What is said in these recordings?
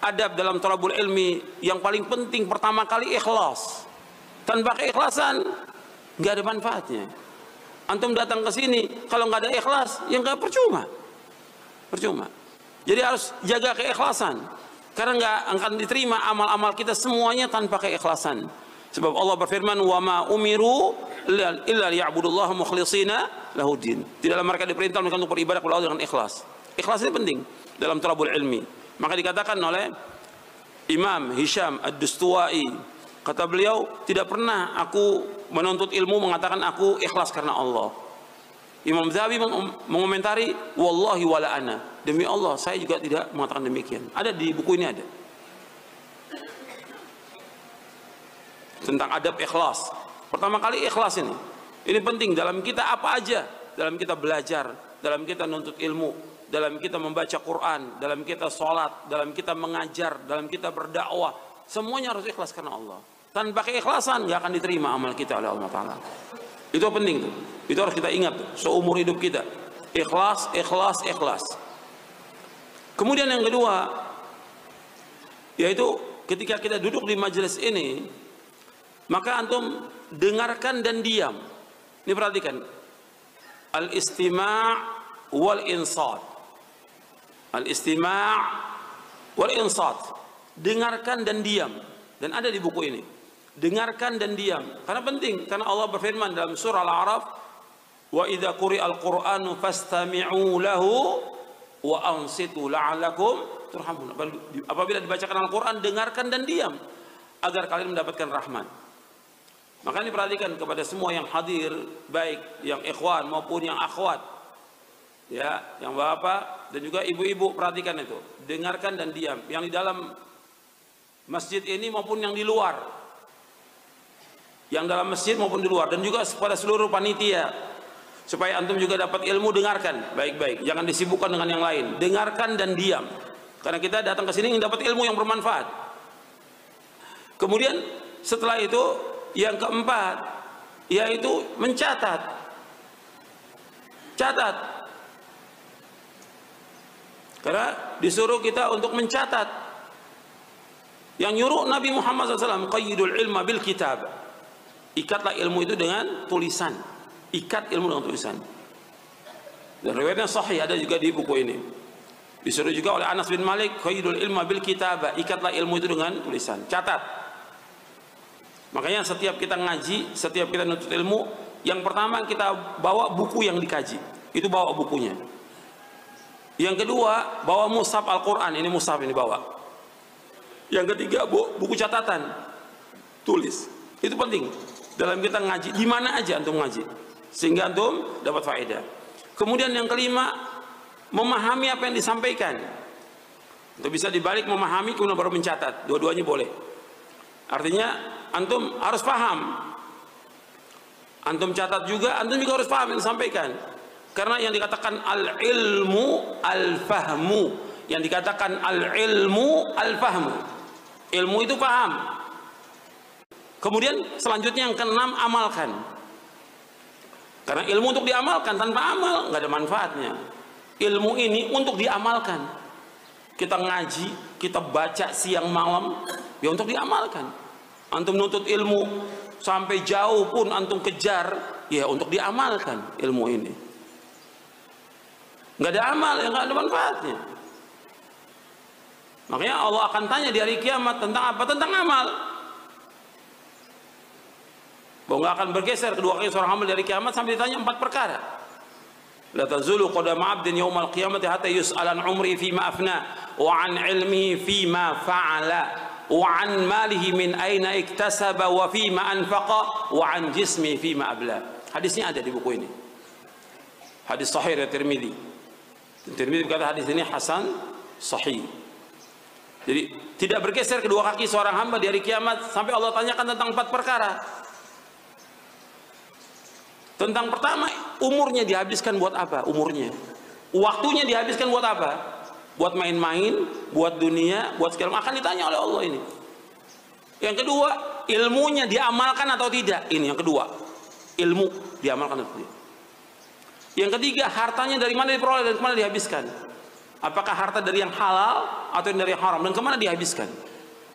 adab dalam thalabul ilmi yang paling penting pertama kali ikhlas. Tanpa keikhlasan nggak ada manfaatnya. Antum datang ke sini kalau nggak ada ikhlas, ya nggak percuma. Percuma. Jadi harus jaga keikhlasan. Karena nggak akan diterima amal-amal kita semuanya tanpa keikhlasan. Sebab Allah berfirman, "Wa ma umiru illa liya'budullaha mukhlishina lahuddin." Tidaklah mereka diperintah untuk beribadah kepada Allah dengan ikhlas. Ikhlas ini penting dalam thalabul ilmi. Maka dikatakan oleh Imam Hisham Ad-Dustuwai, kata beliau, tidak pernah aku menuntut ilmu mengatakan aku ikhlas karena Allah. Imam Zahabi mengomentari, wallahi wala ana, demi Allah saya juga tidak mengatakan demikian. Ada di buku ini ada. Tentang adab ikhlas. Pertama kali ikhlas ini. Ini penting dalam kita apa aja, dalam kita belajar, dalam kita nuntut ilmu, dalam kita membaca Quran, dalam kita sholat, dalam kita mengajar, dalam kita berdakwah, semuanya harus ikhlas karena Allah. Tanpa keikhlasan nggak akan diterima amal kita oleh Allah Ta'ala. Itu penting tuh. Itu harus kita ingat tuh, seumur hidup kita. Ikhlas, ikhlas, ikhlas. Kemudian yang kedua, yaitu ketika kita duduk di majelis ini, maka antum dengarkan dan diam. Ini perhatikan. Al-istima' wal insat. Al-istima' wal insat. Dengarkan dan diam. Dan ada di buku ini. Dengarkan dan diam. Karena penting. Karena Allah berfirman dalam surah Al-A'raf, "Wa idza quri'al Qur'anu fastami'u lahu wa ansitu la'allakum turhamun." Apabila dibacakan Al-Qur'an, dengarkan dan diam agar kalian mendapatkan rahmat. Maka ini perhatikan kepada semua yang hadir, baik yang ikhwan maupun yang akhwat, ya, yang bapak dan juga ibu-ibu, perhatikan itu, dengarkan dan diam. Yang di dalam masjid ini maupun yang di luar, yang dalam masjid maupun di luar, dan juga kepada seluruh panitia, supaya antum juga dapat ilmu, dengarkan baik-baik, jangan disibukkan dengan yang lain. Dengarkan dan diam, karena kita datang ke sini ingin dapat ilmu yang bermanfaat. Kemudian setelah itu yang keempat, yaitu mencatat. Catat. Karena disuruh kita untuk mencatat. Yang nyuruh Nabi Muhammad SAW, qayyidul ilma bil kitab. Ikatlah ilmu itu dengan tulisan. Ikat ilmu dengan tulisan. Dan riwayatnya sahih, ada juga di buku ini. Disuruh juga oleh Anas bin Malik, qayyidul ilma bil kitab. Ikatlah ilmu itu dengan tulisan. Catat. Makanya setiap kita ngaji, setiap kita nuntut ilmu, yang pertama kita bawa buku yang dikaji. Itu bawa bukunya. Yang kedua, bawa mushaf Al-Quran. Ini mushaf ini bawa. Yang ketiga, buku catatan. Tulis. Itu penting. Dalam kita ngaji, di mana aja antum ngaji. Sehingga antum dapat faedah. Kemudian yang kelima, memahami apa yang disampaikan. Itu bisa dibalik memahami, kemudian baru mencatat. Dua-duanya boleh. Artinya, antum harus paham. Antum catat juga, antum juga harus paham yang disampaikan. Karena yang dikatakan al-ilmu al-fahmu, yang dikatakan al-ilmu al-fahmu, ilmu itu paham. Kemudian selanjutnya yang keenam, amalkan. Karena ilmu untuk diamalkan, tanpa amal nggak ada manfaatnya. Ilmu ini untuk diamalkan. Kita ngaji, kita baca siang malam, ya untuk diamalkan. Antum nuntut ilmu sampai jauh pun antum kejar, ya untuk diamalkan ilmu ini. Nggak ada amal, ya nggak ada manfaatnya. Makanya Allah akan tanya di hari kiamat tentang apa? Tentang amal. Bahwa nggak akan bergeser kedua kaki seorang hamba dari kiamat sampai ditanya 4 perkara. La tazulu qadama 'abdin yaumal qiyamati hatta yus'alan umri fima afna wa 'an ilmihi fima fa'ala. Wa an malihi min aina iktasaba wa fima anfaqa wa an jismi fima abla. Hadisnya ada di buku ini. Hadis sahih dari Tirmidzi. Tirmidzi berkata hadis ini hasan sahih. Jadi tidak bergeser kedua kaki seorang hamba di hari kiamat sampai Allah tanyakan tentang 4 perkara. Tentang pertama, umurnya dihabiskan buat apa? Umurnya. Waktunya dihabiskan buat apa? Buat main-main, buat dunia, buat segala macam, akan ditanya oleh Allah ini. Yang kedua, ilmunya diamalkan atau tidak. Ini yang kedua, ilmu diamalkan atau tidak. Yang ketiga, hartanya dari mana diperoleh dan kemana dihabiskan. Apakah harta dari yang halal atau dari yang haram, dan kemana dihabiskan?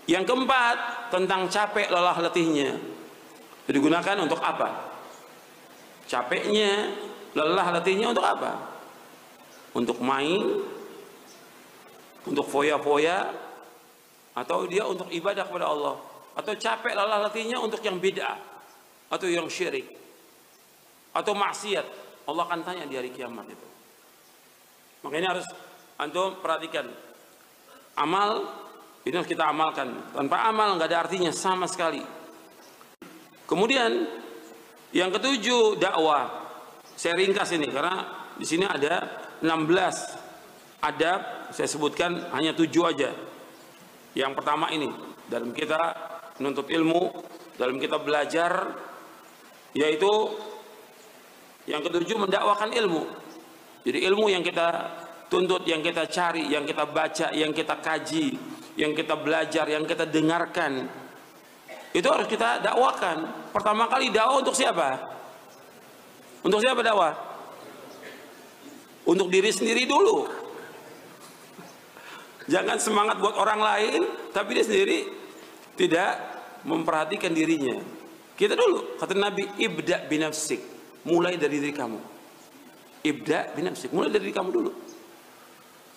Yang keempat, tentang capek lelah letihnya. Itu digunakan untuk apa? Capeknya, lelah letihnya untuk apa? Untuk main, untuk foya-foya, atau dia untuk ibadah kepada Allah? Atau capek lelah letihnya untuk yang bid'ah, atau yang syirik, atau maksiat? Allah akan tanya di hari kiamat itu. Makanya harus antum perhatikan, amal ini harus kita amalkan. Tanpa amal nggak ada artinya sama sekali. Kemudian yang ketujuh, dakwah. Saya ringkas ini karena di sini ada 16 adab, saya sebutkan hanya 7 aja. Yang pertama ini, dalam kita menuntut ilmu, dalam kita belajar, yaitu yang ketujuh, mendakwakan ilmu. Jadi ilmu yang kita tuntut, yang kita cari, yang kita baca, yang kita kaji, yang kita belajar, yang kita dengarkan, itu harus kita dakwakan. Pertama kali dakwah untuk siapa? Untuk siapa dakwah? Untuk diri sendiri dulu. Jangan semangat buat orang lain, tapi dia sendiri tidak memperhatikan dirinya. Kita dulu, kata Nabi, ibda binafsik, mulai dari diri kamu. Ibda binafsik, mulai dari diri kamu dulu.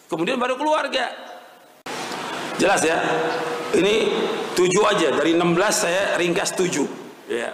Kemudian baru keluarga. Jelas ya? Ini 7 aja, dari 16 saya ringkas 7 ya.